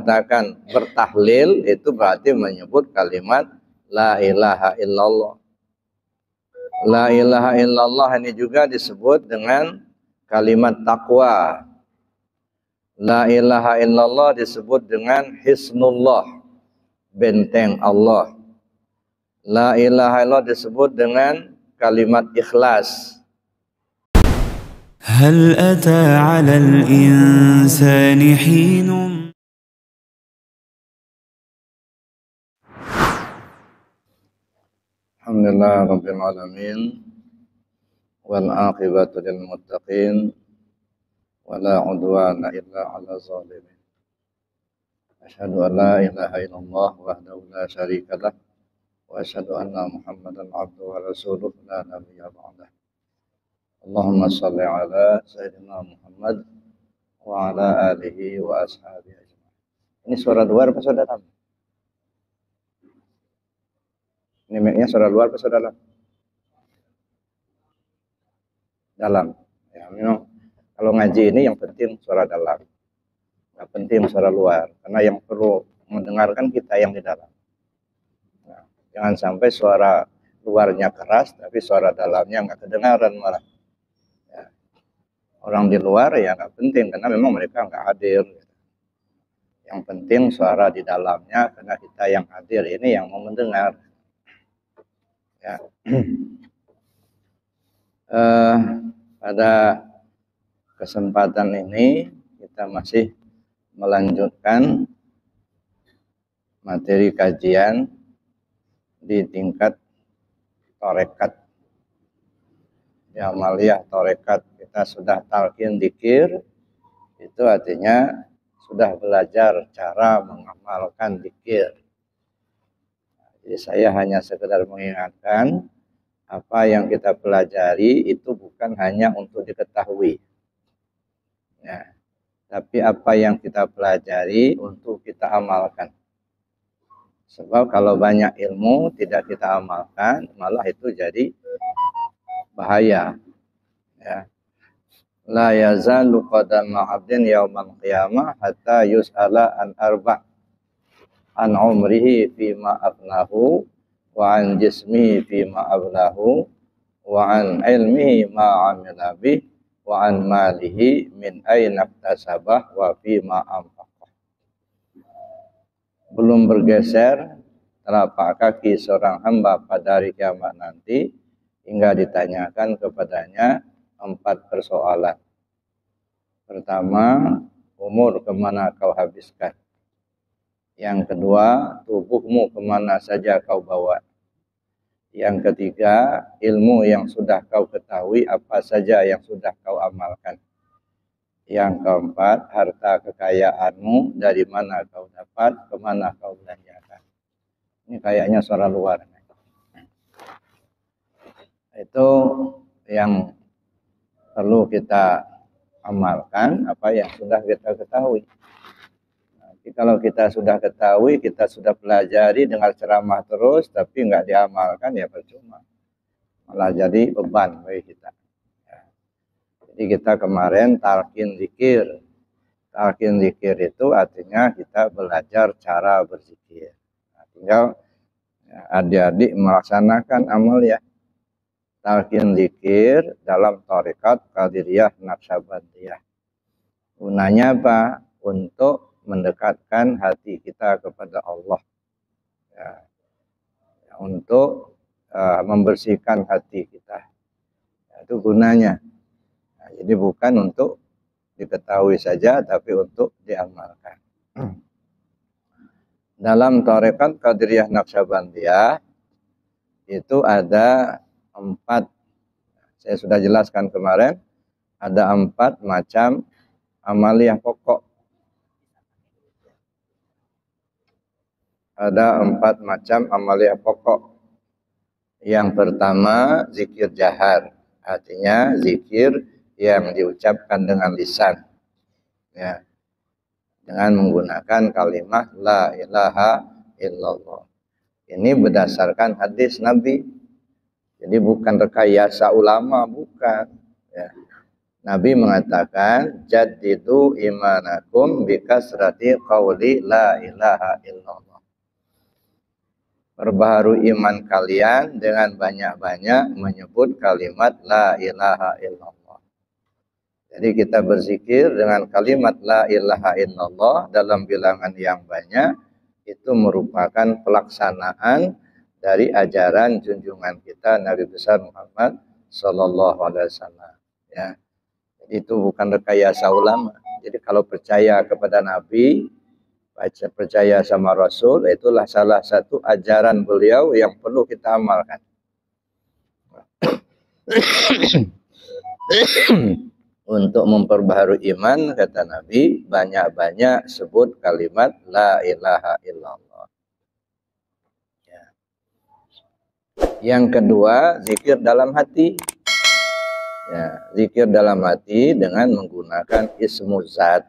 mengatakan bertahlil itu berarti menyebut kalimat la ilaha illallah. La ilaha illallah ini juga disebut dengan kalimat taqwa. La ilaha illallah disebut dengan hisnullah, benteng Allah. La ilaha illallah disebut dengan kalimat ikhlas. هل أتى على الإنسان حين Alhamdulillah rabbil alamin wal aqibatu lil muttaqin wala udwana illa 'ala zalimin. Asyhadu an la ilaha illallah wahdahu la syarika lah wa asyhadu anna Muhammadan 'abduhu wa rasuluhu la nabiyya ba'dah. Allahumma shalli 'ala sayyidina Muhammad wa 'ala alihi wa ashabihi ajma'in. Ini suara luar apa suara dalam? Ini mic-nya suara luar apa suara dalam? Dalam. Ya, memang kalau ngaji ini yang penting suara dalam. Nggak penting suara luar. Karena yang perlu mendengarkan kita yang di dalam. Nah, jangan sampai suara luarnya keras, tapi suara dalamnya nggak kedengaran malah. Ya. Orang di luar ya nggak penting, karena memang mereka nggak hadir. Yang penting suara di dalamnya, karena kita yang hadir ini yang mau mendengar. Ya. Pada kesempatan ini kita masih melanjutkan materi kajian di tingkat tarekat. Di amaliyah tarekat kita sudah talqin dzikir, itu artinya sudah belajar cara mengamalkan dzikir. Jadi saya hanya sekedar mengingatkan apa yang kita pelajari itu bukan hanya untuk diketahui. Ya, tapi apa yang kita pelajari untuk kita amalkan. Sebab kalau banyak ilmu tidak kita amalkan, malah itu jadi bahaya. Ya. La yazalu qadama 'abdin yaumal qiyamah hatta yus'ala an arba'. An umrihi fima afnahu wa an jismihi fima ablahu wa an ilmihi ma amila bih wa an malihi min aina iktasabah wa fima anfaqah. Belum bergeser telapak kaki seorang hamba pada hari kiamat nanti hingga ditanyakan kepadanya 4 persoalan. Pertama, umur kemana kau habiskan? Yang kedua, tubuhmu kemana saja kau bawa? Yang ketiga, ilmu yang sudah kau ketahui apa saja yang sudah kau amalkan? Yang keempat, harta kekayaanmu dari mana kau dapat, kemana kau belanjakan? Ini kayaknya suara luar. Itu yang perlu kita amalkan, apa yang sudah kita ketahui. Kalau kita sudah ketahui, kita sudah pelajari dengan ceramah terus, tapi nggak diamalkan, ya percuma. Malah jadi beban bagi kita. Ya. Jadi kita kemarin talqin zikir. Talqin zikir itu artinya kita belajar cara berzikir. Nah, tinggal ya, adik-adik melaksanakan amal ya. Talqin zikir dalam tarekat Qadiriyah Naqsyabandiyah. Gunanya apa? Untuk mendekatkan hati kita kepada Allah, ya, untuk membersihkan hati kita, ya, itu gunanya. Nah, jadi bukan untuk diketahui saja, tapi untuk diamalkan. Dalam tarekat Qadiriyah Naqsyabandiyah itu ada 4, saya sudah jelaskan kemarin, ada 4 macam amaliyah pokok. Ada 4 macam amaliyah pokok. Yang pertama, zikir jahar. Artinya zikir yang diucapkan dengan lisan. Ya. Dengan menggunakan kalimat la ilaha illallah. Ini berdasarkan hadis Nabi. Jadi bukan rekayasa ulama, bukan. Ya. Nabi mengatakan, jaddidu imanakum bikasrati qawli la ilaha illallah. Perbaharui iman kalian dengan banyak-banyak menyebut kalimat la ilaha illallah. Jadi kita berzikir dengan kalimat la ilaha illallah dalam bilangan yang banyak, itu merupakan pelaksanaan dari ajaran junjungan kita Nabi besar Muhammad sallallahu alaihi wasallam. Ya. Jadi itu bukan rekayasa ulama. Jadi kalau percaya kepada Nabi, percaya sama Rasul, itulah salah satu ajaran beliau yang perlu kita amalkan. Untuk memperbaharui iman, kata Nabi, banyak-banyak sebut kalimat la ilaha illallah. Ya. Yang kedua, zikir dalam hati. Ya, zikir dalam hati dengan menggunakan ismu zat.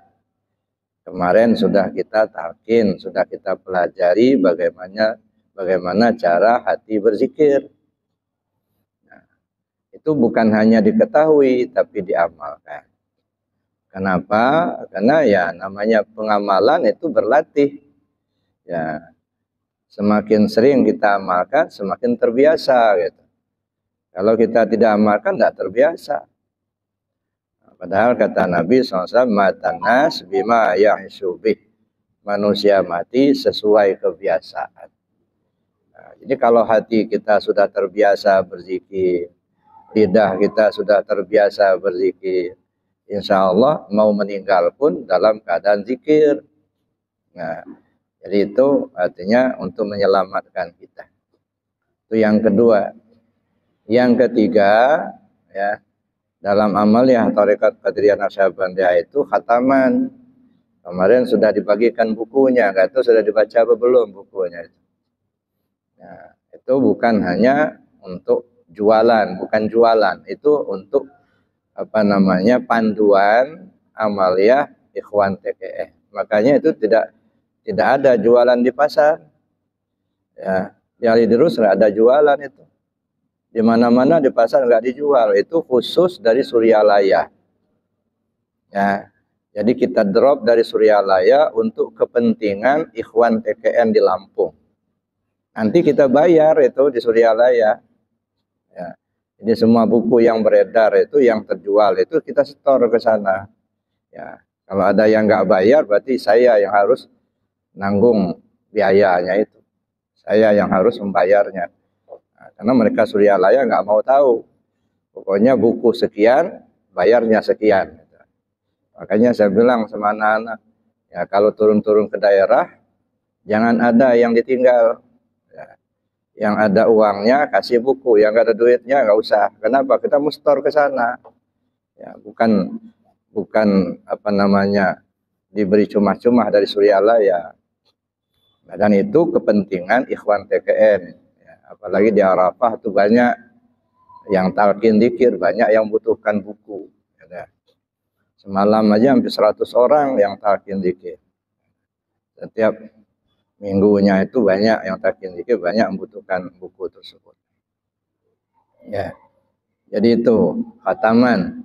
Kemarin sudah kita talqin, sudah kita pelajari bagaimana cara hati berzikir. Nah, itu bukan hanya diketahui, tapi diamalkan. Kenapa? Karena ya namanya pengamalan itu berlatih. Ya, semakin sering kita amalkan, semakin terbiasa. Gitu. Kalau kita tidak amalkan, tidak terbiasa. Padahal kata Nabi SAW, matanas bima ya'isubih. Manusia mati sesuai kebiasaan. Nah, jadi kalau hati kita sudah terbiasa berzikir, lidah kita sudah terbiasa berzikir, insya Allah mau meninggal pun dalam keadaan zikir. Nah, jadi itu artinya untuk menyelamatkan kita. Itu yang kedua. Yang ketiga, ya, dalam amaliyah Tarekat Qadiriyah Naqsyabandiyah itu khataman. Kemarin sudah dibagikan bukunya, nggak tahu sudah dibaca apa belum bukunya. Nah, itu bukan hanya untuk jualan, bukan jualan, itu untuk panduan amaliyah Ikhwan TKE. Makanya itu tidak ada jualan di pasar. Ya, di Alidirus nggak ada jualan itu. Di mana-mana di pasar nggak dijual, itu khusus dari Suryalaya. Ya, jadi kita drop dari Suryalaya untuk kepentingan Ikhwan TKN di Lampung. Nanti kita bayar itu di Suryalaya. Ya, jadi semua buku yang beredar itu, yang terjual itu kita setor ke sana. Ya, kalau ada yang nggak bayar, berarti saya yang harus nanggung biayanya itu. Saya yang harus membayarnya. Karena mereka Suryalaya nggak mau tahu. Pokoknya buku sekian, bayarnya sekian. Makanya saya bilang sama anak-anak, ya kalau turun-turun ke daerah, jangan ada yang ditinggal. Ya, yang ada uangnya kasih buku, yang nggak ada duitnya nggak usah. Kenapa? Kita mesti store ke sana. Ya, bukan diberi cuma-cuma dari Suryalaya. Nah, dan itu kepentingan Ikhwan TKN. Apalagi di Arafah itu banyak yang talqin dzikir, banyak yang butuhkan buku. Semalam aja hampir 100 orang yang talqin dzikir. Setiap minggunya itu banyak yang talqin dzikir, banyak membutuhkan buku tersebut. Ya, jadi itu khataman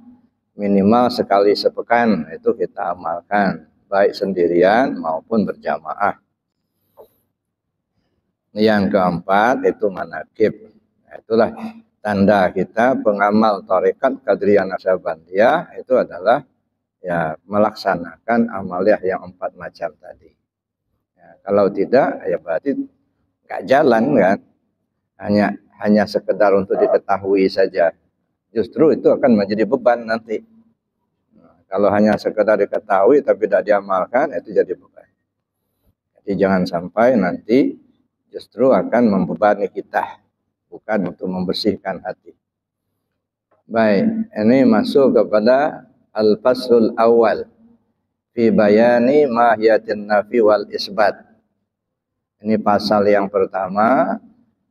minimal sekali sepekan itu kita amalkan, baik sendirian maupun berjamaah. Yang keempat itu manaqib. Nah, itulah tanda kita pengamal Tarekat Qadiriyah Naqsyabandiyah itu adalah ya melaksanakan amaliyah yang 4 macam tadi. Ya, kalau tidak ya berarti nggak jalan kan. Hanya sekedar untuk diketahui saja. Justru itu akan menjadi beban nanti. Nah, kalau hanya sekedar diketahui tapi tidak diamalkan itu jadi beban. Jadi jangan sampai nanti justru akan membebani kita, bukan untuk membersihkan hati. Baik, ini masuk kepada al-faslul awal fi bayani mahiyatin nafi wal isbat. Ini pasal yang pertama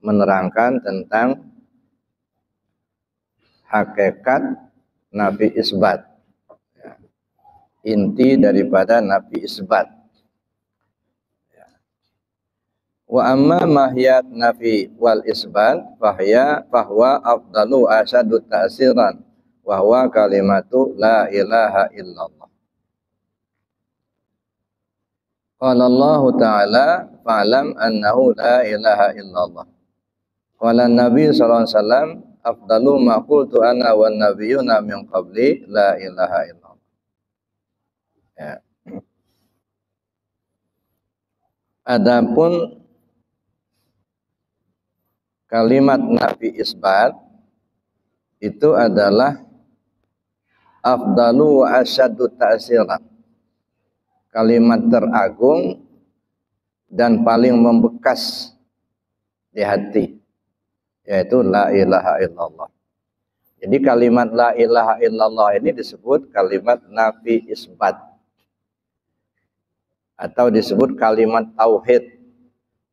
menerangkan tentang hakikat nafi isbat. Inti daripada nafi isbat. Wa amma mahiyat nafi wal isbat bahwa afdalu asyadu ta'siran wa huwa kalimatu la ilaha illallah. Qala Allah Ta'ala fa'lam annahu la ilaha illallah. Qala Nabi sallallahu alaihi wasallam afdalu ma qultu ana wan nabiyyuna min qabli la ilaha illallah. Ya. Adapun kalimat nafi isbat itu adalah afdalu wa asyaddu ta'siran. Kalimat teragung dan paling membekas di hati, yaitu la ilaha illallah. Jadi kalimat la ilaha illallah ini disebut kalimat nafi isbat atau disebut kalimat tauhid.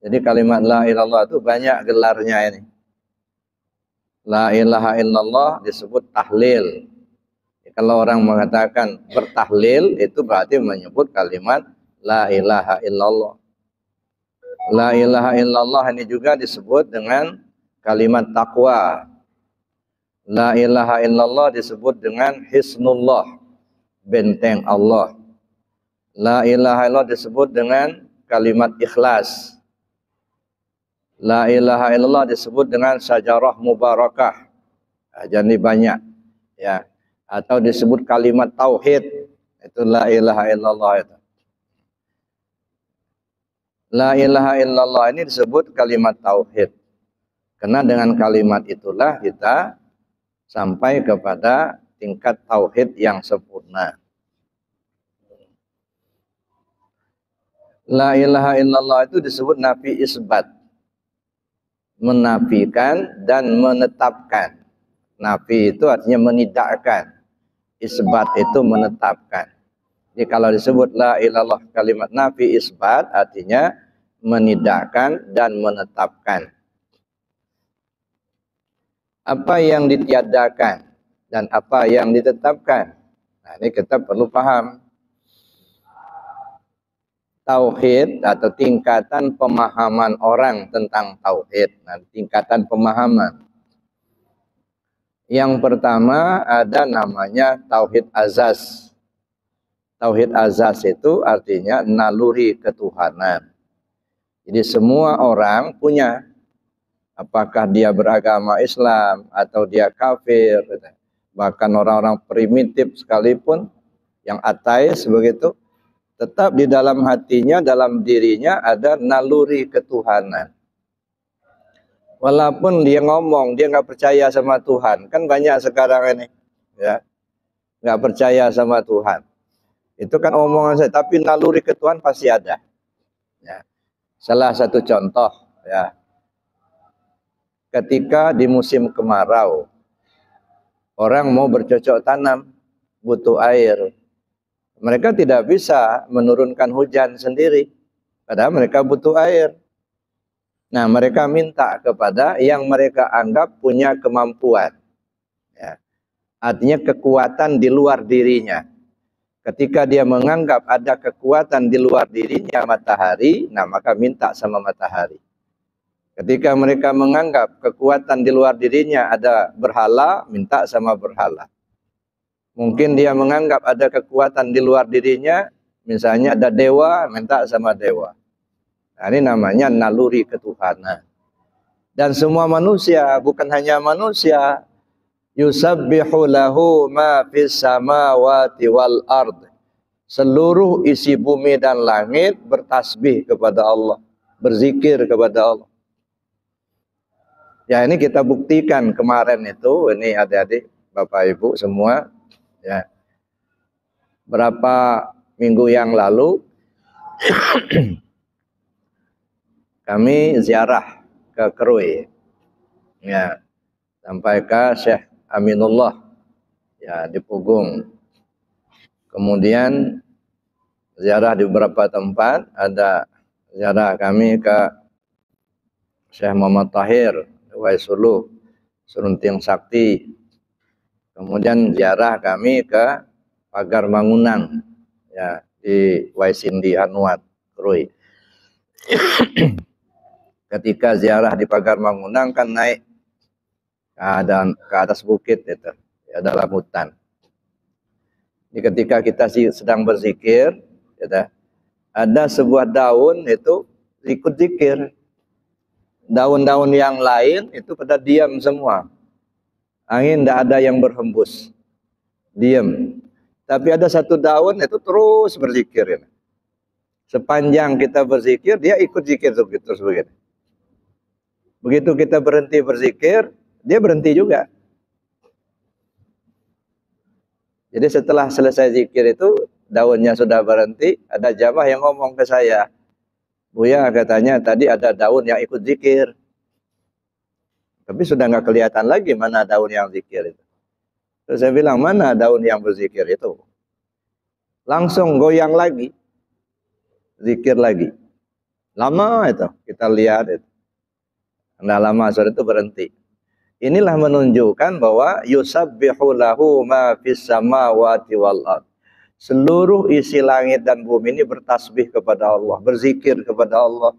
Jadi kalimat la ilaha illallah itu banyak gelarnya ini. La ilaha illallah disebut tahlil. Kalau orang mengatakan bertahlil itu berarti menyebut kalimat la ilaha illallah. La ilaha illallah ini juga disebut dengan kalimat taqwa. La ilaha illallah disebut dengan hisnullah, benteng Allah. La ilaha illallah disebut dengan kalimat ikhlas. La ilaha illallah disebut dengan syajarah mubarakah. Jadi banyak ya. Atau disebut kalimat tauhid, itu la ilaha illallah itu. La ilaha illallah ini disebut kalimat tauhid. Karena dengan kalimat itulah kita sampai kepada tingkat tauhid yang sempurna. La ilaha illallah itu disebut nafi isbat. Menafikan dan menetapkan. Nafi itu artinya menidakkan. Isbat itu menetapkan. Jadi kalau disebut la ilallah kalimat nafi isbat artinya menidakkan dan menetapkan. Apa yang ditiadakan dan apa yang ditetapkan. Nah, ini kita perlu paham. Tauhid atau tingkatan pemahaman orang tentang tauhid. Nah, tingkatan pemahaman. Yang pertama ada namanya tauhid azaz. Tauhid azaz itu artinya naluri ketuhanan. Jadi semua orang punya, apakah dia beragama Islam atau dia kafir, bahkan orang-orang primitif sekalipun yang ateis begitu, tetap di dalam hatinya, dalam dirinya ada naluri ketuhanan. Walaupun dia ngomong, dia nggak percaya sama Tuhan. Kan banyak sekarang ini. Ya, nggak percaya sama Tuhan. Itu kan omongan saya. Tapi naluri ke Tuhan pasti ada. Ya. Salah satu contoh. Ya, ketika di musim kemarau. Orang mau bercocok tanam. Butuh air. Mereka tidak bisa menurunkan hujan sendiri. Padahal mereka butuh air. Nah, mereka minta kepada yang mereka anggap punya kemampuan. Ya. Artinya kekuatan di luar dirinya. Ketika dia menganggap ada kekuatan di luar dirinya matahari, nah maka minta sama matahari. Ketika mereka menganggap kekuatan di luar dirinya ada berhala, minta sama berhala. Mungkin dia menganggap ada kekuatan di luar dirinya, misalnya ada dewa, minta sama dewa. Nah, ini namanya naluri ketuhanan. Dan semua manusia, bukan hanya manusia, yusabbihu lahu ma fis samawati wal ard. Seluruh isi bumi dan langit bertasbih kepada Allah, berzikir kepada Allah. Ya, ini kita buktikan kemarin itu, ini adik-adik, Bapak Ibu semua, ya. Berapa minggu yang lalu kami ziarah ke Krui, ya, sampai ke Syekh Aminullah, ya, di Pugung. Kemudian ziarah di beberapa tempat, ada ziarah kami ke Syekh Muhammad Tahir, Waisulu, Serunting Sakti. Kemudian ziarah kami ke Pagar Mangunang, ya, di Waisindi Hanuat, Krui. Ketika ziarah di Pagar Mangunang kan naik ke atas bukit itu, ya, dalam hutan. Jadi ketika kita sedang berzikir, ya, ada sebuah daun itu ikut zikir. Daun-daun yang lain itu pada diam semua. Angin tidak ada yang berhembus. Diam. Tapi ada satu daun itu terus berzikir. Sepanjang kita berzikir, dia ikut zikir terus begini. Begitu kita berhenti berzikir, dia berhenti juga. Jadi setelah selesai zikir itu, daunnya sudah berhenti, ada jamaah yang ngomong ke saya, Buya, katanya tadi ada daun yang ikut zikir. Tapi sudah nggak kelihatan lagi mana daun yang zikir itu. Terus saya bilang, mana daun yang berzikir itu? Langsung goyang lagi. Zikir lagi. Lama itu, kita lihat itu. Nah, lama sudah itu berhenti. Inilah menunjukkan bahwa yusabbihu lahu ma fis samawati wal ard. Seluruh isi langit dan bumi ini bertasbih kepada Allah, berzikir kepada Allah.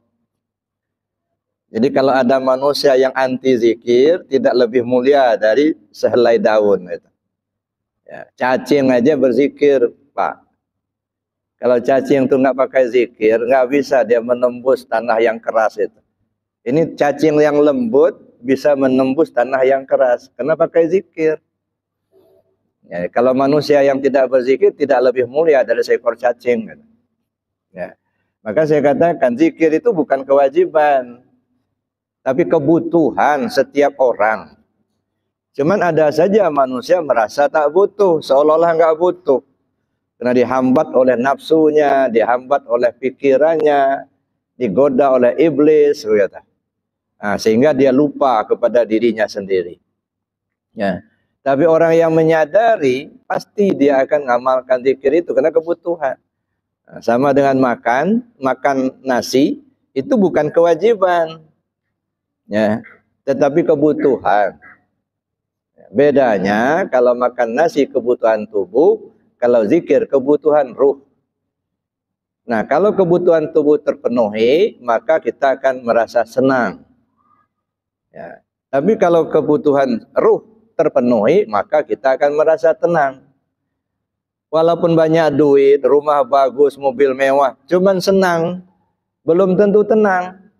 Jadi kalau ada manusia yang anti zikir, tidak lebih mulia dari sehelai daun. Gitu. Ya, cacing aja berzikir, Pak. Kalau cacing itu nggak pakai zikir, nggak bisa dia menembus tanah yang keras itu. Ini cacing yang lembut bisa menembus tanah yang keras, karena pakai zikir. Ya, kalau manusia yang tidak berzikir tidak lebih mulia dari seekor cacing. Ya. Maka saya katakan zikir itu bukan kewajiban, tapi kebutuhan setiap orang. Cuman ada saja manusia merasa tak butuh, seolah-olah nggak butuh. Karena dihambat oleh nafsunya, dihambat oleh pikirannya, digoda oleh iblis. Nah, sehingga dia lupa kepada dirinya sendiri. Ya. Tapi orang yang menyadari, pasti dia akan mengamalkan zikir itu karena kebutuhan. Nah, sama dengan makan nasi, itu bukan kewajiban. Ya, tetapi kebutuhan. Bedanya, kalau makan nasi kebutuhan tubuh, kalau zikir kebutuhan ruh. Nah, kalau kebutuhan tubuh terpenuhi, maka kita akan merasa senang. Ya. Tapi kalau kebutuhan ruh terpenuhi, maka kita akan merasa tenang. Walaupun banyak duit, rumah bagus, mobil mewah, cuman senang, belum tentu tenang.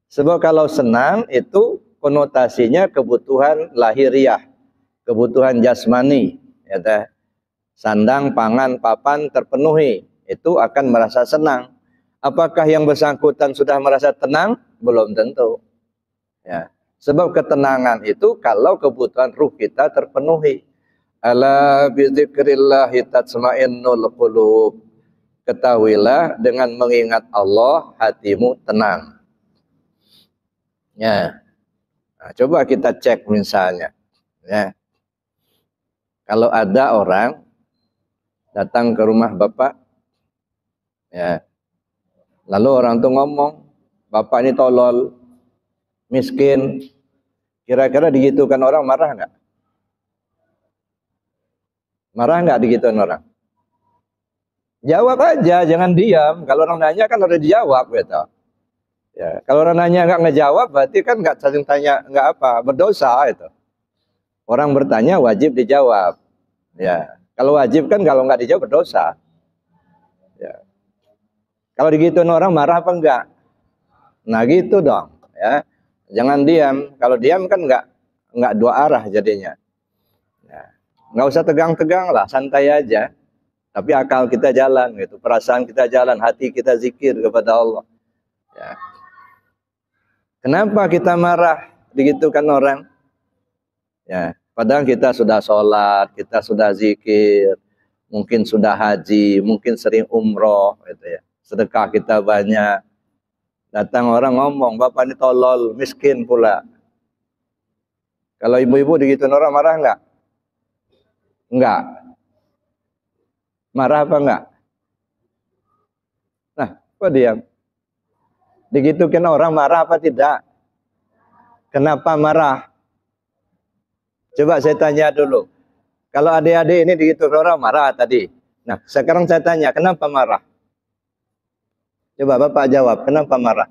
Sebab kalau senang itu konotasinya kebutuhan lahiriah, kebutuhan jasmani, ya, sandang, pangan, papan terpenuhi, itu akan merasa senang. Apakah yang bersangkutan sudah merasa tenang? Belum tentu. Ya. Sebab ketenangan itu kalau kebutuhan ruh kita terpenuhi. Ala bidzikrillahi tatma'innul qulub. Ketahuilah dengan mengingat Allah hatimu tenang. Ya. Nah, coba kita cek misalnya. Ya. Kalau ada orang datang ke rumah Bapak, ya. Lalu orang tuh ngomong, Bapak ini tolol, miskin. Kira-kira digitukan orang marah nggak? Marah nggak digitukan orang? Jawab aja, jangan diam. Kalau orang nanya kan harus dijawab, gitu. Ya, kalau orang nanya nggak ngejawab, berarti kan nggak saling tanya, nggak apa, berdosa itu. Orang bertanya wajib dijawab. Ya, kalau wajib kan kalau nggak dijawab berdosa. Ya. Kalau digituin orang marah apa enggak? Nah gitu dong, ya. Jangan diam. Kalau diam kan nggak dua arah jadinya. Ya. Nggak usah tegang-tegang lah, santai aja. Tapi akal kita jalan, gitu. Perasaan kita jalan, hati kita zikir kepada Allah. Ya. Kenapa kita marah digitukan orang? Ya, padahal kita sudah sholat, kita sudah zikir, mungkin sudah haji, mungkin sering umroh, gitu ya. Sedekah kita banyak. Datang orang ngomong, Bapak ini tolol, miskin pula. Kalau ibu-ibu digituin orang marah enggak? Enggak. Marah apa enggak? Nah, kok diam? Digituin orang marah apa tidak? Kenapa marah? Coba saya tanya dulu. Kalau adik-adik ini digituin orang marah tadi. Nah, sekarang saya tanya, kenapa marah? Coba Bapak jawab, kenapa marah?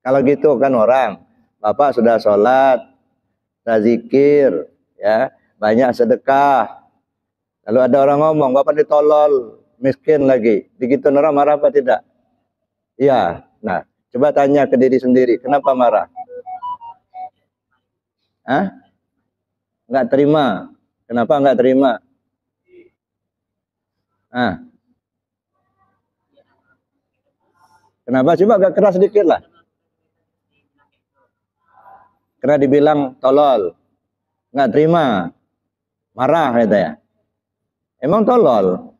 Kalau gitu kan orang, Bapak sudah sholat, sudah zikir, ya, banyak sedekah. Lalu ada orang ngomong, Bapak ditolol, miskin lagi. Begitu orang marah apa tidak? Iya. Nah, coba tanya ke diri sendiri, kenapa marah? Hah? Nggak terima. Kenapa nggak terima? Ah. Kenapa? Coba agak keras sedikit lah. Karena dibilang tolol, nggak terima, marah gitu ya. Emang tolol.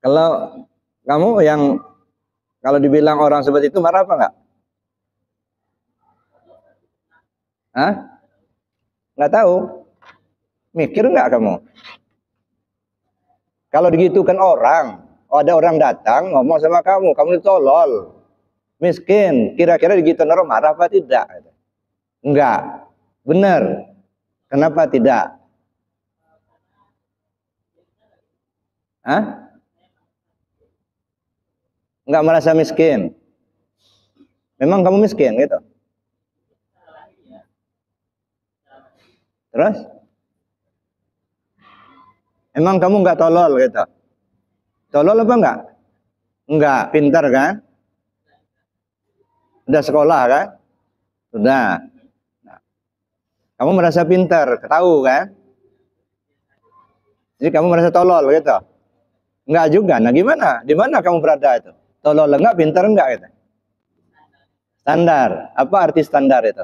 Kalau kamu yang kalau dibilang orang seperti itu marah apa enggak? Hah? Nggak tahu. Mikir nggak kamu? Kalau digitukan orang, ada orang datang ngomong sama kamu, kamu tolol, miskin, kira-kira digitukan orang marah apa tidak? Enggak. Benar. Kenapa tidak? Hah? Enggak merasa miskin. Memang kamu miskin gitu. Terus? Emang kamu enggak tolol gitu? Tolol apa enggak? Enggak, pintar kan? Udah sekolah kan? Sudah. Nah, kamu merasa pintar, tahu kan? Jadi kamu merasa tolol gitu? Enggak juga. Nah gimana? Di mana kamu berada itu? Tolol enggak, pintar enggak gitu? Standar. Apa arti standar itu?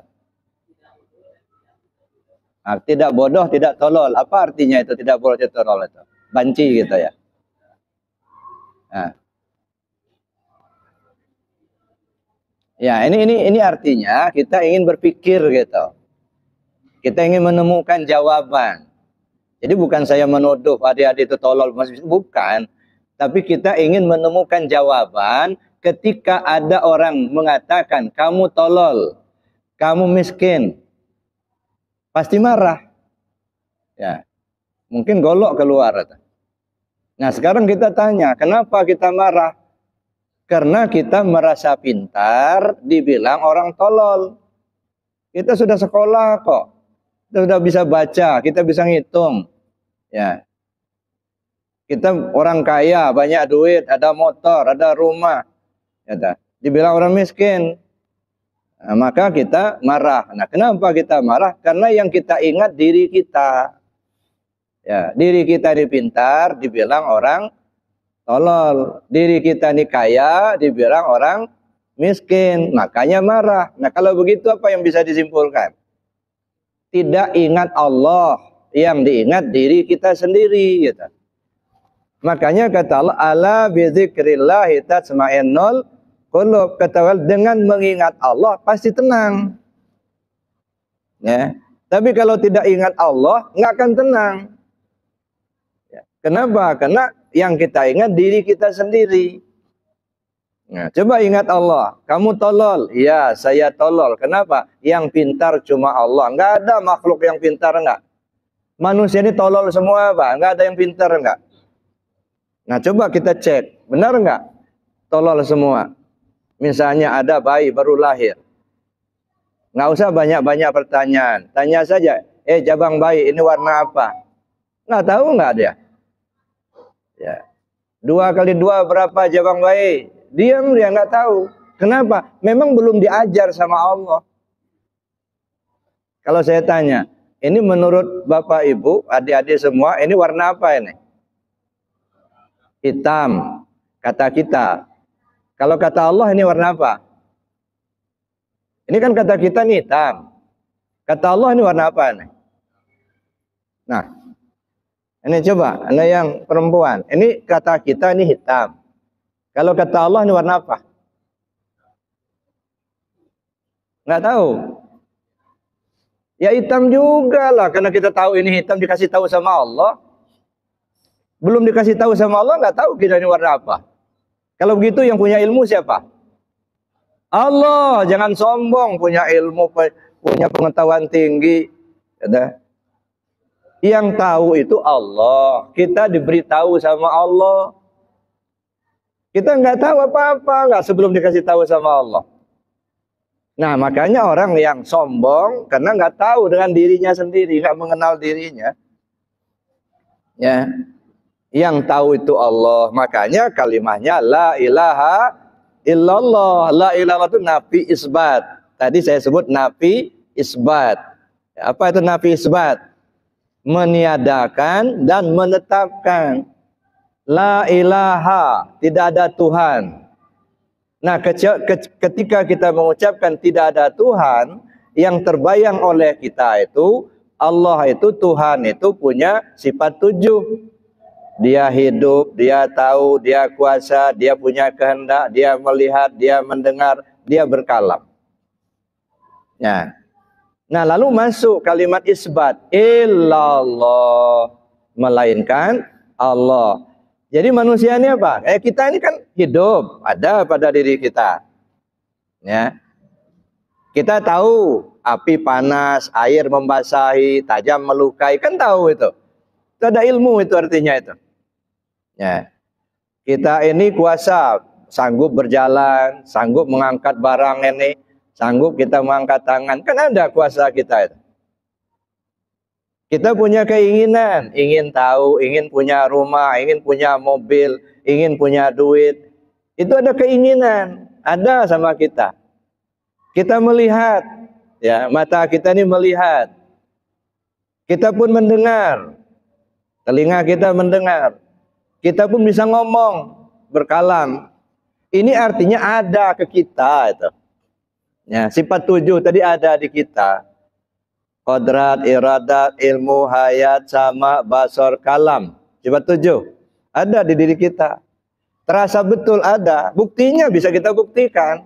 Nah, tidak bodoh, tidak tolol. Apa artinya itu tidak bodoh, tidak tolol itu? Banci gitu ya. Nah. Ya, ini artinya kita ingin berpikir gitu. Kita ingin menemukan jawaban. Jadi bukan saya menuduh adik-adik itu tolol, bukan. Tapi kita ingin menemukan jawaban ketika ada orang mengatakan kamu tolol, kamu miskin. Pasti marah. Ya. Mungkin golok keluar. Nah, sekarang kita tanya, kenapa kita marah? Karena kita merasa pintar dibilang orang tolol. Kita sudah sekolah kok. Kita sudah bisa baca, kita bisa ngitung. Ya. Kita orang kaya, banyak duit, ada motor, ada rumah. Ya, dibilang orang miskin. Nah, maka kita marah. Nah, kenapa kita marah? Karena yang kita ingat diri kita. Ya, diri kita ini pintar, dibilang orang tolol. Diri kita ini kaya, dibilang orang miskin. Makanya marah. Nah, kalau begitu apa yang bisa disimpulkan? Tidak ingat Allah, yang diingat diri kita sendiri. Gitu. Makanya kata Allah, ala bizikrillahi tatma'innul qulub. Kata Allah, dengan mengingat Allah pasti tenang. Ya. Tapi kalau tidak ingat Allah, nggak akan tenang. Ya. Kenapa? Karena yang kita ingat diri kita sendiri. Nah, coba ingat Allah. Kamu tolol. Ya, saya tolol. Kenapa? Yang pintar cuma Allah. Nggak ada makhluk yang pintar, enggak. Manusia ini tolol semua, Pak. Nggak ada yang pintar, enggak. Nah, coba kita cek. Benar enggak? Tolol semua. Misalnya ada bayi baru lahir. Nggak usah banyak-banyak pertanyaan. Tanya saja, jabang bayi ini warna apa? Nggak tahu nggak dia? Ya. 2 kali 2 berapa jabang bayi? Diam, dia nggak tahu. Kenapa? Memang belum diajar sama Allah. Kalau saya tanya, ini menurut Bapak Ibu, adik-adik semua, ini warna apa ini? Hitam. Kata kita. Kalau kata Allah ini warna apa? Ini kan kata kita ini hitam. Kata Allah ini warna apa ini? Nah, ini coba, Anda yang perempuan. Ini kata kita ini hitam. Kalau kata Allah ini warna apa? Nggak tahu. Ya hitam juga lah. Karena kita tahu ini hitam, dikasih tahu sama Allah. Belum dikasih tahu sama Allah, nggak tahu kita ini warna apa. Kalau begitu yang punya ilmu siapa? Allah. Jangan sombong, punya ilmu, punya pengetahuan tinggi. Yang tahu itu Allah. Kita diberitahu sama Allah. Kita nggak tahu apa-apa, nggak sebelum dikasih tahu sama Allah. Nah, makanya orang yang sombong karena nggak tahu dengan dirinya sendiri, nggak mengenal dirinya. Ya, yang tahu itu Allah. Makanya kalimatnya la ilaha illallah. La ilaha itu nafi isbat. Tadi saya sebut nafi isbat. Apa itu nafi isbat? Meniadakan dan menetapkan. La ilaha, tidak ada Tuhan. Nah, ketika kita mengucapkan tidak ada Tuhan, yang terbayang oleh kita itu, Allah itu, Tuhan itu punya sifat 7. Dia hidup, dia tahu, dia kuasa, dia punya kehendak, dia melihat, dia mendengar, dia berkalam. Nah, lalu masuk kalimat isbat, illallah, melainkan Allah. Jadi manusia ini apa? Kita ini kan hidup, ada pada diri kita. Ya. Kita tahu api panas, air membasahi, tajam melukai, kan tahu itu. Itu ada ilmu itu artinya itu. Ya. Kita ini kuasa, sanggup berjalan, sanggup mengangkat barang ini, sanggup kita mengangkat tangan, kan ada kuasa kita itu. Kita punya keinginan, ingin tahu, ingin punya rumah, ingin punya mobil, ingin punya duit. Itu ada keinginan, ada sama kita. Kita melihat, ya, mata kita ini melihat. Kita pun mendengar, telinga kita mendengar. Kita pun bisa ngomong, berkalam. Ini artinya ada ke kita itu. Ya, sifat 7 tadi ada di kita. Qodrat, iradat, ilmu, hayat, sama, basor, kalam. Sifat 7 ada di diri kita. Terasa betul ada. Buktinya bisa kita buktikan.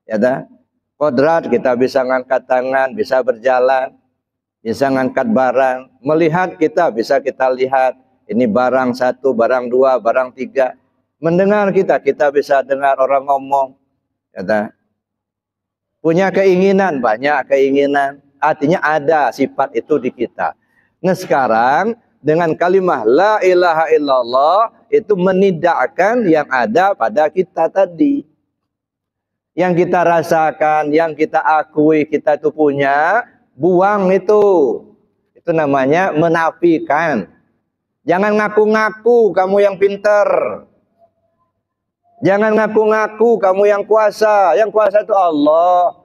Ya, qodrat, kita bisa ngangkat tangan, bisa berjalan, bisa ngangkat barang. Melihat kita bisa kita lihat. Ini barang 1, barang 2, barang 3. Mendengar kita bisa dengar orang ngomong. Ya, punya keinginan, banyak keinginan. Artinya ada sifat itu di kita. Nah, sekarang dengan kalimat la ilaha illallah itu menidakkan yang ada pada kita tadi. Yang kita rasakan, yang kita akui kita itu punya, buang itu. Itu namanya menafikan. Jangan ngaku-ngaku kamu yang pintar. Jangan ngaku-ngaku kamu yang kuasa. Yang kuasa itu Allah.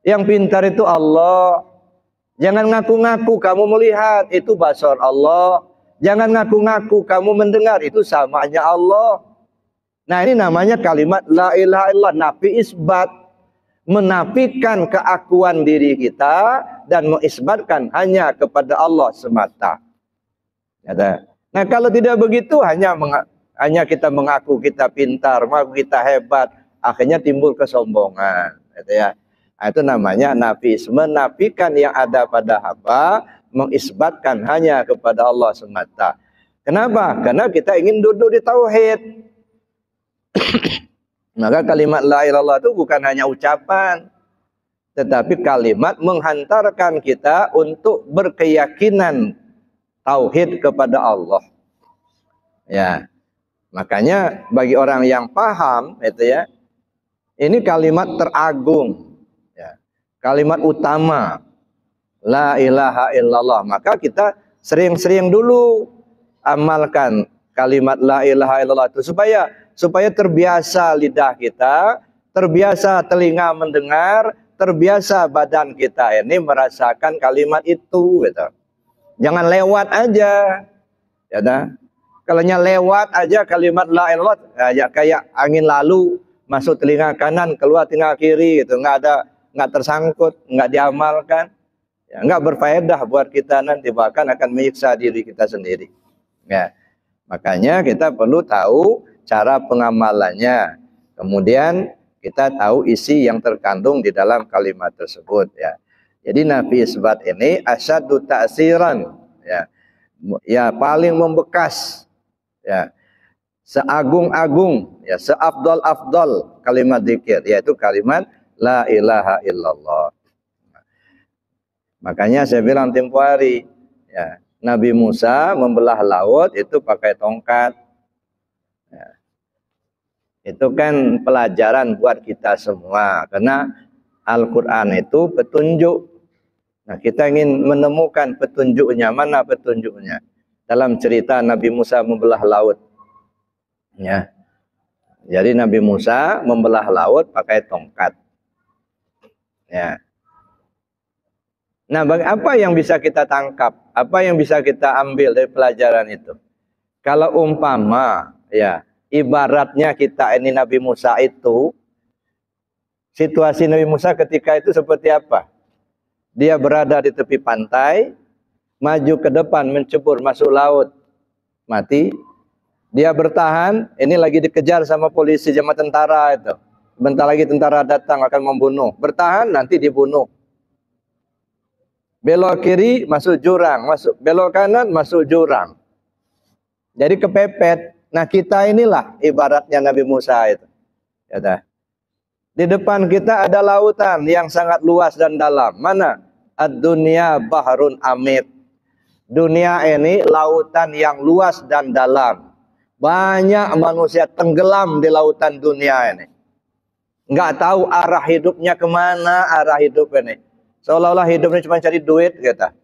Yang pintar itu Allah. Jangan ngaku-ngaku kamu melihat, itu basar Allah. Jangan ngaku-ngaku kamu mendengar, itu samanya Allah. Nah, ini namanya kalimat la ilaha illallah, nafi isbat. Menafikan keakuan diri kita dan mengisbatkan hanya kepada Allah semata. Nah, kalau tidak begitu hanya kita mengaku kita pintar, mengaku kita hebat, akhirnya timbul kesombongan, gitu ya. Nah, itu namanya nafis, menafikan yang ada pada hamba, mengisbatkan hanya kepada Allah semata. Kenapa? Karena kita ingin duduk di tauhid. Maka kalimat la ilaha illallah itu bukan hanya ucapan, tetapi kalimat menghantarkan kita untuk berkeyakinan tauhid kepada Allah. Ya. Makanya bagi orang yang paham itu ya, ini kalimat teragung. Ya. Kalimat utama la ilaha illallah. Maka kita sering-sering dulu amalkan kalimat la ilaha illallah itu supaya terbiasa lidah kita, terbiasa telinga mendengar, terbiasa badan kita ini merasakan kalimat itu gitu. Jangan lewat aja. Ya dah. Kalau lewat aja kalimat la ilaha illallah ya kayak angin lalu masuk telinga kanan keluar telinga kiri gitu, nggak tersangkut, nggak diamalkan. Ya, nggak berfaedah buat kita, nanti bahkan akan menyiksa diri kita sendiri. Ya. Makanya kita perlu tahu cara pengamalannya. Kemudian kita tahu isi yang terkandung di dalam kalimat tersebut ya. Jadi nafi isbat ini asyaddu ta'siran ya. Ya paling membekas ya. Seagung-agung ya, seafdal-afdal kalimat zikir yaitu kalimat la ilaha illallah. Makanya saya bilang tempo hari ya, Nabi Musa membelah laut itu pakai tongkat. Ya. Itu kan pelajaran buat kita semua. Karena Al-Quran itu petunjuk. Nah, kita ingin menemukan petunjuknya. Mana petunjuknya? Dalam cerita Nabi Musa membelah laut. Ya. Jadi Nabi Musa membelah laut pakai tongkat. Ya. Nah, apa yang bisa kita tangkap? Apa yang bisa kita ambil dari pelajaran itu? Kalau umpama, ya, ibaratnya kita ini Nabi Musa itu, situasi Nabi Musa ketika itu seperti apa? Dia berada di tepi pantai, maju ke depan, mencebur masuk laut, mati. Dia bertahan, ini lagi dikejar sama polisi sama tentara itu. Bentar lagi tentara datang akan membunuh. Bertahan, nanti dibunuh. Belok kiri, masuk jurang. Belok kanan, masuk jurang. Jadi kepepet. Nah, kita inilah ibaratnya Nabi Musa itu. Ya, di depan kita ada lautan yang sangat luas dan dalam. Mana? Ad-dunya bahrun amit. Dunia ini lautan yang luas dan dalam. Banyak manusia tenggelam di lautan dunia ini. Nggak tahu arah hidupnya kemana arah hidup ini. Seolah-olah hidupnya cuma cari duit kita.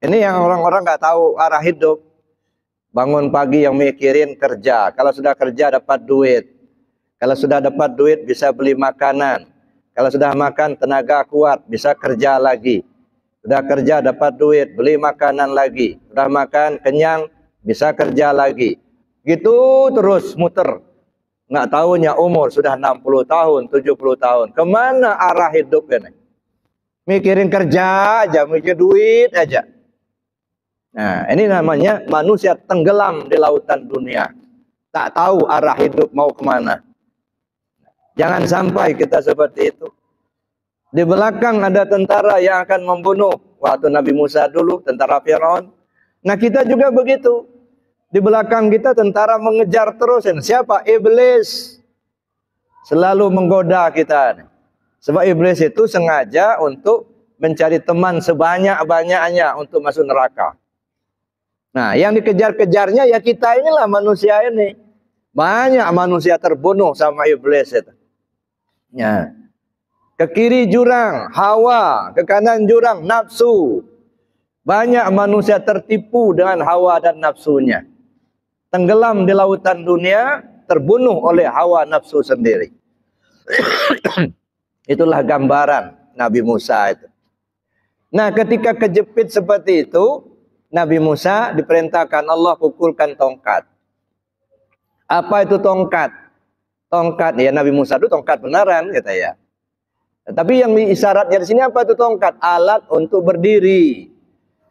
Ini yang orang-orang nggak tahu arah hidup. Bangun pagi yang mikirin kerja. Kalau sudah kerja dapat duit. Kalau sudah dapat duit bisa beli makanan. Kalau sudah makan tenaga kuat bisa kerja lagi. Sudah kerja dapat duit, beli makanan lagi. Sudah makan kenyang bisa kerja lagi. Gitu terus muter. Nggak tahunya umur sudah 60 tahun, 70 tahun. Kemana arah hidup ini? Mikirin kerja aja, mikir duit aja. Nah, ini namanya manusia tenggelam di lautan dunia. Tak tahu arah hidup mau kemana. Jangan sampai kita seperti itu. Di belakang ada tentara yang akan membunuh. Waktu Nabi Musa dulu, tentara Firaun. Nah, kita juga begitu. Di belakang kita tentara mengejar terus. Siapa? Iblis. Selalu menggoda kita. Sebab iblis itu sengaja untuk mencari teman sebanyak-banyaknya untuk masuk neraka. Nah, yang dikejar-kejarnya ya kita inilah manusia ini. Banyak manusia terbunuh sama iblis itu. Ya. Ke kiri jurang, hawa. Ke kanan jurang, nafsu. Banyak manusia tertipu dengan hawa dan nafsunya. Tenggelam di lautan dunia, terbunuh oleh hawa nafsu sendiri. Itulah gambaran Nabi Musa itu. Nah, ketika kejepit seperti itu, Nabi Musa diperintahkan Allah pukulkan tongkat. Apa itu tongkat? Tongkat, ya Nabi Musa itu tongkat beneran, kata ya. Tapi yang isyaratnya di sini apa itu tongkat? Alat untuk berdiri.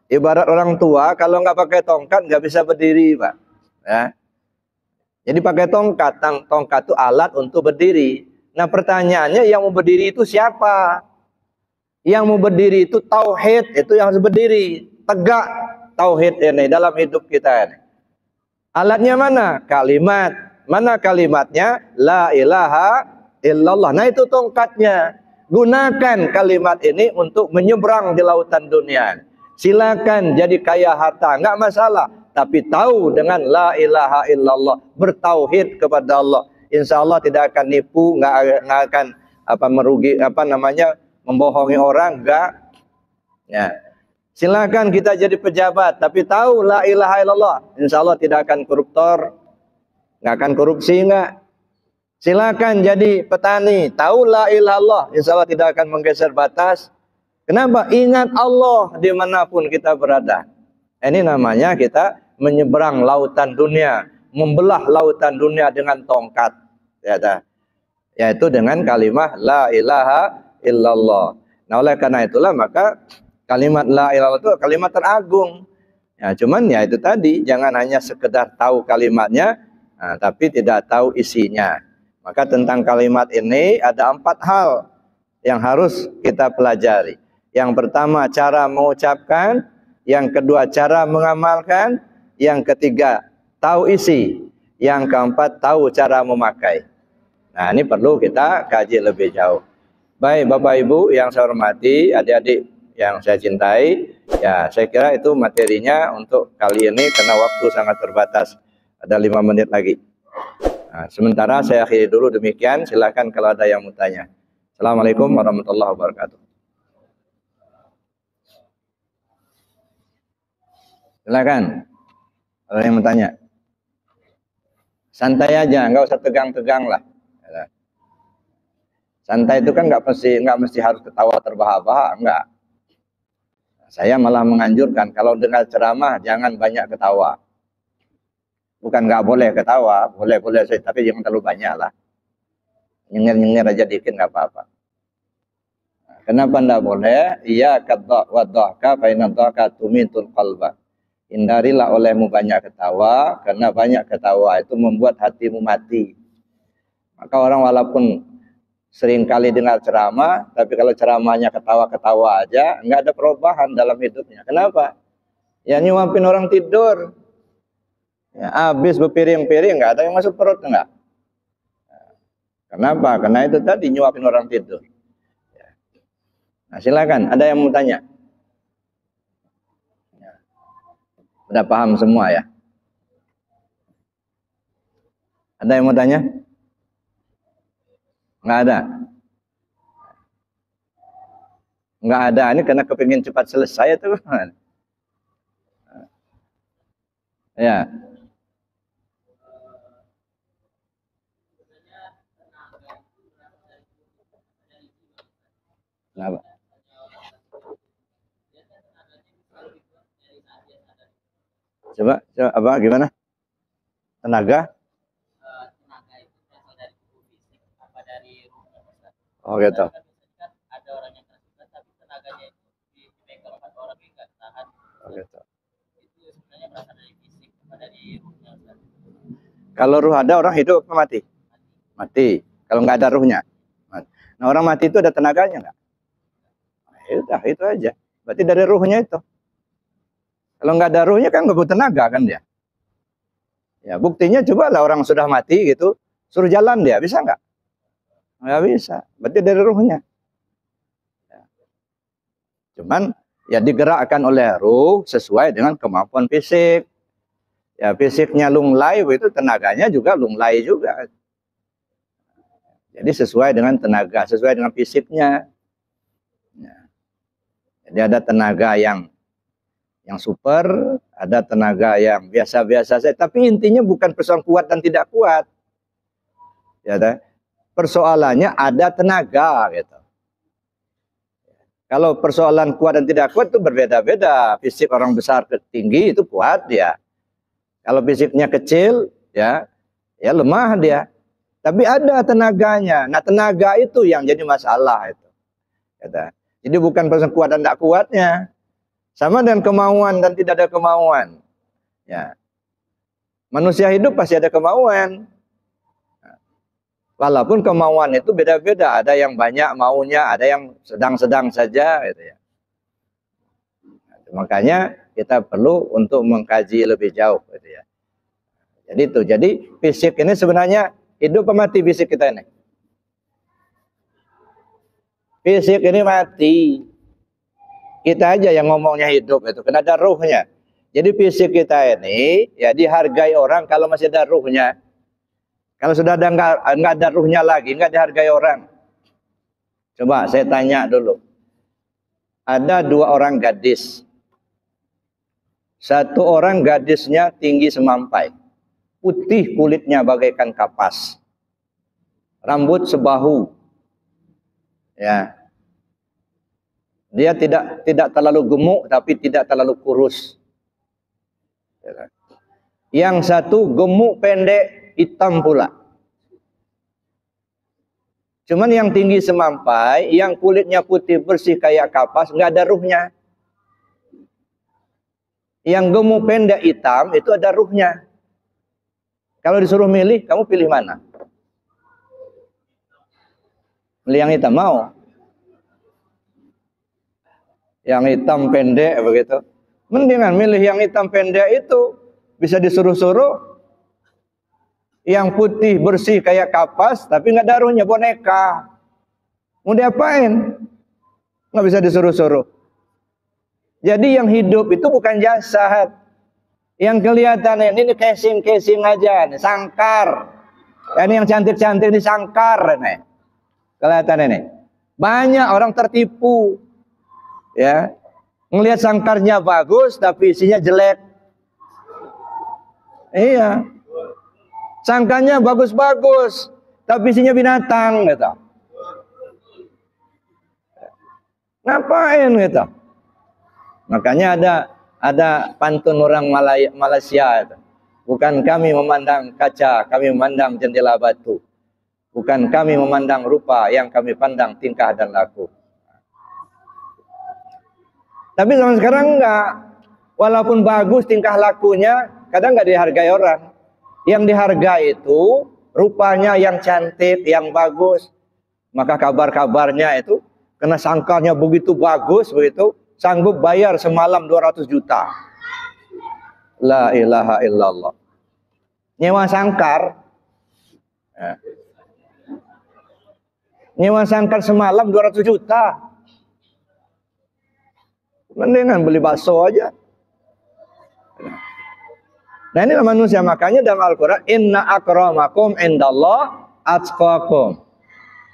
Ibarat orang tua, kalau nggak pakai tongkat nggak bisa berdiri, Pak. Ya. Jadi pakai tongkat. Tongkat itu alat untuk berdiri. Nah, pertanyaannya yang mau berdiri itu siapa? Yang mau berdiri itu tauhid, itu yang harus berdiri. Tegak tauhid ini dalam hidup kita ini. Alatnya mana? Kalimat. Mana kalimatnya? La ilaha illallah. Nah, itu tongkatnya. Gunakan kalimat ini untuk menyeberang di lautan dunia. Silakan jadi kaya harta, enggak masalah. Tapi tahu dengan la ilaha illallah, bertauhid kepada Allah. Insya Allah tidak akan nipu, enggak akan membohongi orang, enggak. Ya. Silakan kita jadi pejabat, tapi tahu la ilaha illallah. Insya Allah tidak akan koruptor, enggak akan korupsi, enggak. Silakan jadi petani, tahu la ilaha illallah, insya Allah tidak akan menggeser batas. Kenapa? Ingat Allah dimanapun kita berada. Ini namanya kita menyeberang lautan dunia, membelah lautan dunia dengan tongkat, yaitu dengan kalimat la ilaha illallah. Nah, oleh karena itulah maka kalimat la ilaha illallah itu kalimat teragung. Ya, cuman ya itu tadi, jangan hanya sekedar tahu kalimatnya, tapi tidak tahu isinya. Maka tentang kalimat ini ada 4 hal yang harus kita pelajari. Yang pertama cara mengucapkan, yang kedua cara mengamalkan, yang ketiga tahu isi, yang keempat tahu cara memakai. Nah, ini perlu kita kaji lebih jauh. Baik Bapak Ibu yang saya hormati, adik-adik yang saya cintai, ya saya kira itu materinya untuk kali ini karena waktu sangat terbatas. Ada 5 menit lagi. Nah, sementara saya akhiri dulu demikian. Silakan kalau ada yang mau tanya. Assalamualaikum warahmatullahi wabarakatuh. Silakan. Ada yang mau tanya. Santai aja, nggak usah tegang-tegang lah. Santai itu kan nggak mesti harus ketawa terbahak-bahak, enggak. Saya malah menganjurkan kalau dengar ceramah jangan banyak ketawa. Bukan nggak boleh ketawa, boleh sih, tapi jangan terlalu banyak lah. Nyengir-nyengir aja dikit nggak apa-apa. Kenapa nggak boleh? Iya kadha wa dhaka fa inna dhaka tumitul qalba. Hindarilah olehmu banyak ketawa, karena banyak ketawa itu membuat hatimu mati. Maka orang walaupun sering kali dengar ceramah, tapi kalau ceramahnya ketawa-ketawa aja, nggak ada perubahan dalam hidupnya. Kenapa? Ya nyuapin orang tidur. Ya, habis berpiring-piring, nggak ada yang masuk perut, enggak. Kenapa? Karena itu tadi nyuapin orang tidur. Nah, silakan, ada yang mau tanya? Udah paham semua ya? Ada yang mau tanya? Nggak ada. Nggak ada. Ini karena kepingin cepat selesai tuh. Ya. Kenapa? Coba apa gimana? Tenaga? Oh gitu. Ada orang yang tersuka tapi tenaganya itu dipegang oleh orang yang nggak tahan. Oh gitu. Itu sebenarnya berasal dari fisik, dari ruhnya. Kalau ruh ada, orang hidup apa mati? Mati. Kalau nggak ada ruhnya. Mati. Nah orang mati itu ada tenaganya nggak? Nah, udah itu aja. Berarti dari ruhnya itu. Kalau nggak ada ruhnya kan nggak butuh tenaga kan dia. Ya buktinya coba lah orang sudah mati gitu, suruh jalan dia bisa nggak? Nggak bisa. Berarti dari ruhnya. Ya. Cuman ya digerakkan oleh ruh sesuai dengan kemampuan fisik. Ya fisiknya lunglai itu tenaganya juga lunglai juga. Jadi sesuai dengan tenaga, sesuai dengan fisiknya. Ya. Jadi ada tenaga yang super, ada tenaga yang biasa-biasa saja. Tapi intinya bukan persoalan kuat dan tidak kuat. Ya, persoalannya ada tenaga gitu. Kalau persoalan kuat dan tidak kuat itu berbeda-beda. Fisik orang besar ke tinggi itu kuat dia. Kalau fisiknya kecil ya lemah dia. Tapi ada tenaganya. Nah tenaga itu yang jadi masalah itu. Gitu. Jadi bukan persoalan kuat dan tidak kuatnya. Sama dengan kemauan dan tidak ada kemauan. Ya. Manusia hidup pasti ada kemauan. Walaupun kemauan itu beda-beda, ada yang banyak maunya, ada yang sedang-sedang saja, gitu ya. Makanya kita perlu untuk mengkaji lebih jauh, gitu ya. Jadi fisik ini sebenarnya hidup atau mati fisik kita ini? Fisik ini mati. Kita aja yang ngomongnya hidup itu, karena ada ruhnya. Jadi fisik kita ini ya dihargai orang kalau masih ada ruhnya. Kalau sudah ada nggak ada ruhnya lagi, nggak dihargai orang. Coba saya tanya dulu. Ada dua orang gadis. Satu orang gadisnya tinggi semampai. Putih kulitnya bagaikan kapas. Rambut sebahu. Ya. Dia tidak terlalu gemuk tapi tidak terlalu kurus. Yang satu gemuk pendek hitam pula. Cuman yang tinggi semampai, yang kulitnya putih bersih kayak kapas, nggak ada ruhnya. Yang gemuk pendek hitam itu ada ruhnya. Kalau disuruh milih, kamu pilih mana? Milih yang hitam mau? Yang hitam pendek begitu. Mendingan milih yang hitam pendek itu bisa disuruh-suruh. Yang putih bersih kayak kapas tapi nggak ada ruhnya, boneka. Mau diapain? Nggak bisa disuruh-suruh. Jadi yang hidup itu bukan jasad. Yang kelihatan ini casing aja, nih, sangkar. Ini yang cantik-cantik di sangkar nih. Kelihatan ini. Banyak orang tertipu. Ya. Ngelihat sangkarnya bagus tapi isinya jelek. Iya. Sangkanya bagus-bagus tapi isinya binatang gitu. Ngapain gitu? Makanya ada pantun orang Malaysia itu. Bukan kami memandang kaca, kami memandang jendela batu. Bukan kami memandang rupa, yang kami pandang tingkah dan laku. Tapi zaman sekarang enggak. Walaupun bagus tingkah lakunya, kadang enggak dihargai orang. Yang dihargai itu rupanya yang cantik, yang bagus. Maka kabar-kabarnya itu, karena sangkarnya begitu bagus, begitu sanggup bayar semalam 200 juta. La ilaha illallah. Nyewa sangkar. Ya. Nyewa sangkar semalam 200 juta. Mendingan beli bakso aja. Nah inilah manusia. Makanya dalam Al-Quran, inna akramakum indallah atqakum.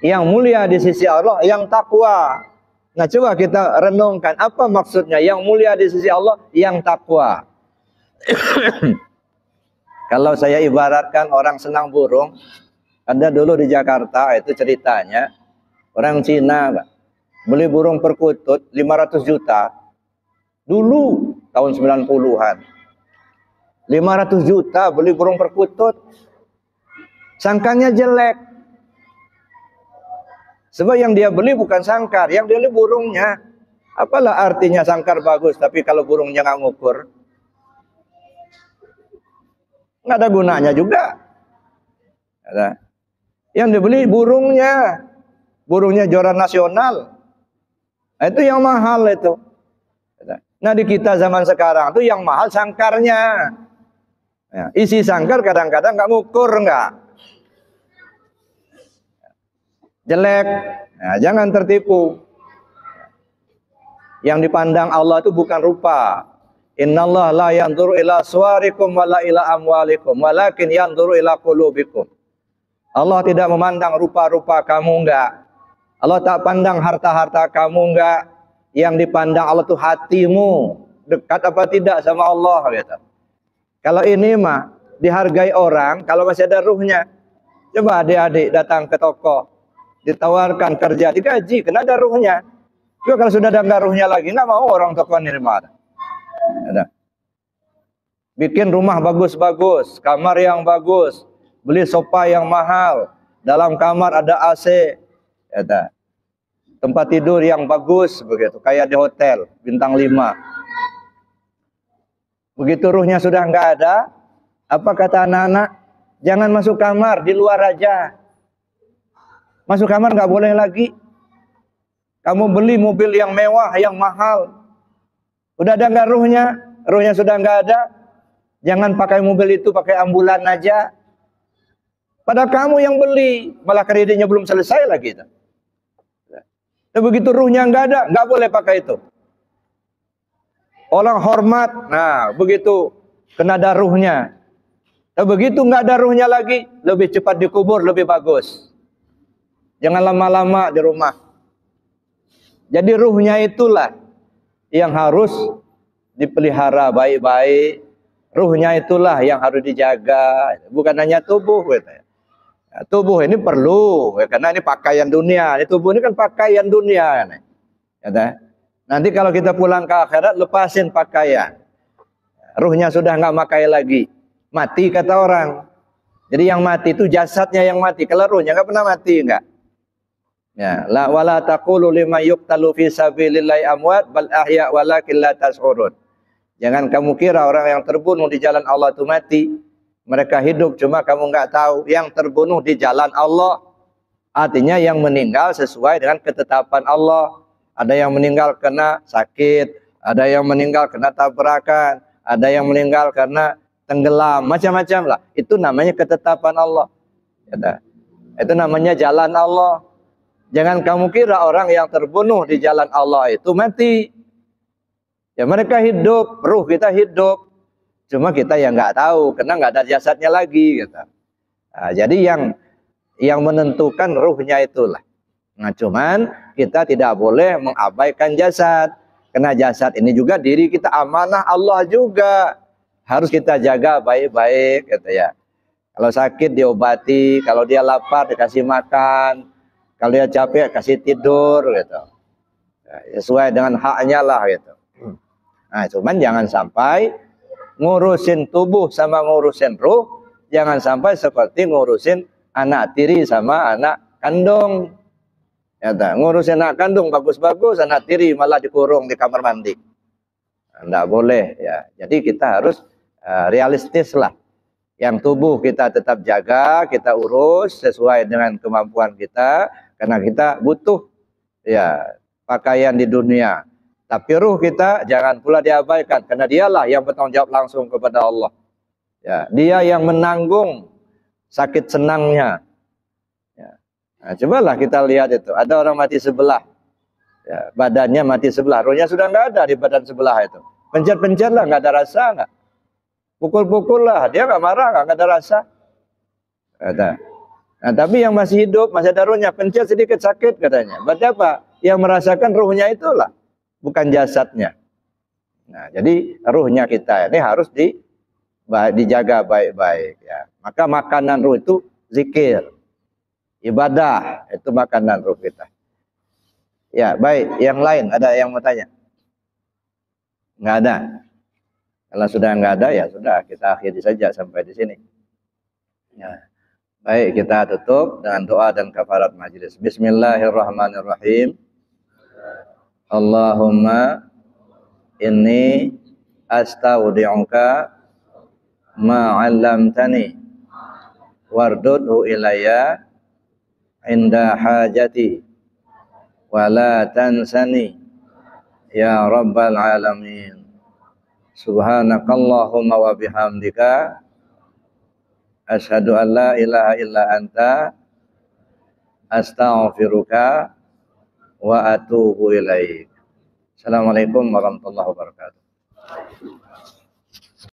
Yang mulia di sisi Allah, yang takwa. Nah coba kita renungkan, apa maksudnya yang mulia di sisi Allah, yang takwa. Kalau saya ibaratkan orang senang burung, ada dulu di Jakarta itu ceritanya, orang Cina beli burung perkutut 500 juta. Dulu tahun 90-an. 500 juta beli burung perkutut. Sangkanya jelek. Sebab yang dia beli bukan sangkar, yang dia beli burungnya. Apalah artinya sangkar bagus, tapi kalau burungnya nggak ngukur, nggak ada gunanya juga. Ada. Yang dibeli burungnya, burungnya juara nasional. Nah, itu yang mahal itu. Nah di kita zaman sekarang itu yang mahal sangkarnya. Ya, isi sangkar kadang-kadang nggak ngukur, nggak jelek. Nah, jangan tertipu. Yang dipandang Allah itu bukan rupa. Innallaha la yanzuru ila suwarikum wala ila amwalikum walakin yanzuru ila qulubikum. Allah tidak memandang rupa-rupa kamu, enggak. Allah tak pandang harta-harta kamu, enggak. Yang dipandang Allah itu hatimu, dekat apa tidak sama Allah gitu. Kalau ini mah dihargai orang kalau masih ada ruhnya. Coba adik-adik datang ke toko, ditawarkan kerja, digaji, karena ada ruhnya. Coba kalau sudah ada enggak ruhnya lagi, enggak mau orang toko nerima. Ada. Bikin rumah bagus-bagus, kamar yang bagus, beli sofa yang mahal, dalam kamar ada AC, ada. Tempat tidur yang bagus begitu, kayak di hotel bintang 5. Begitu ruhnya sudah enggak ada, apa kata anak-anak? Jangan masuk kamar, di luar aja. Masuk kamar enggak boleh lagi. Kamu beli mobil yang mewah, yang mahal. Udah ada enggak ruhnya? Ruhnya sudah enggak ada. Jangan pakai mobil itu, pakai ambulan aja. Padahal kamu yang beli, malah kreditnya belum selesai lagi. Dan begitu ruhnya enggak ada, enggak boleh pakai itu. Orang hormat, nah begitu kena ada ruhnya. Dan begitu enggak ada ruhnya lagi, lebih cepat dikubur, lebih bagus. Jangan lama-lama di rumah. Jadi ruhnya itulah yang harus dipelihara baik-baik. Ruhnya itulah yang harus dijaga. Bukan hanya tubuh. Nah, tubuh ini perlu. Karena ini pakaian dunia. Tubuh ini kan pakaian dunia. Nanti kalau kita pulang ke akhirat, lepasin pakaian. Ruhnya sudah nggak pakai lagi. Mati kata orang. Jadi yang mati itu jasadnya yang mati. Kalau ruhnya nggak pernah mati. Enggak. Ya, la wala taqulu liman yuqtalu fi sabilillahi amwat bal ahya walakin la tash'urun. Jangan kamu kira orang yang terbunuh di jalan Allah itu mati. Mereka hidup cuma kamu enggak tahu. Yang terbunuh di jalan Allah artinya yang meninggal sesuai dengan ketetapan Allah. Ada yang meninggal karena sakit, ada yang meninggal karena tabrakan, ada yang meninggal karena tenggelam, macam-macam lah. Itu namanya ketetapan Allah. Itu namanya jalan Allah. Jangan kamu kira orang yang terbunuh di jalan Allah itu mati. Ya mereka hidup, ruh kita hidup. Cuma kita yang nggak tahu, karena nggak ada jasadnya lagi. Gitu. Nah, jadi yang menentukan ruhnya itulah. Nah, cuman kita tidak boleh mengabaikan jasad. Karena jasad ini juga diri kita amanah Allah juga. Harus kita jaga baik-baik gitu ya. Kalau sakit diobati, kalau dia lapar dikasih makan, kalau dia capek kasih tidur gitu. Ya, sesuai dengan haknya lah gitu. Nah, cuman jangan sampai ngurusin tubuh sama ngurusin ruh, jangan sampai seperti ngurusin anak tiri sama anak kandung. Ya, ngurusin anak kandung bagus-bagus, anak tiri malah dikurung di kamar mandi. Enggak boleh ya. Jadi kita harus realistis lah. Yang tubuh kita tetap jaga, kita urus sesuai dengan kemampuan kita, karena kita butuh ya pakaian di dunia. Tapi ruh kita jangan pula diabaikan, karena dialah yang bertanggung jawab langsung kepada Allah. Ya, dia yang menanggung sakit senangnya. Ya. Nah, cobalah kita lihat itu, ada orang mati sebelah, ya, badannya mati sebelah, ruhnya sudah nggak ada di badan sebelah itu. Pencet-pencet lah, nggak ada rasa nggak. Pukul-pukul lah, dia nggak marah, nggak ada rasa. Kata. Nah, tapi yang masih hidup, masih ada ruhnya, pencet sedikit sakit katanya. Berarti apa? Yang merasakan ruhnya itulah, bukan jasadnya. Nah, jadi ruhnya kita ini harus dijaga baik-baik. Ya. Maka makanan ruh itu zikir, ibadah, itu makanan ruh kita. Ya, baik. Yang lain, ada yang mau tanya? Nggak ada. Kalau sudah nggak ada, ya sudah, kita akhiri saja sampai di sini. Ya. Baik, kita tutup dengan doa dan kafarat majelis. Bismillahirrahmanirrahim. Allahumma inni astaudi'uka ma 'allamtani wardudhu ilayya inda hajati wa la tansani ya rabbal alamin. Subhanakallahumma wa bihamdika asyhadu an la ilaha illa anta astaghfiruka wa atubu ilaik. Assalamualaikum warahmatullahi wabarakatuh.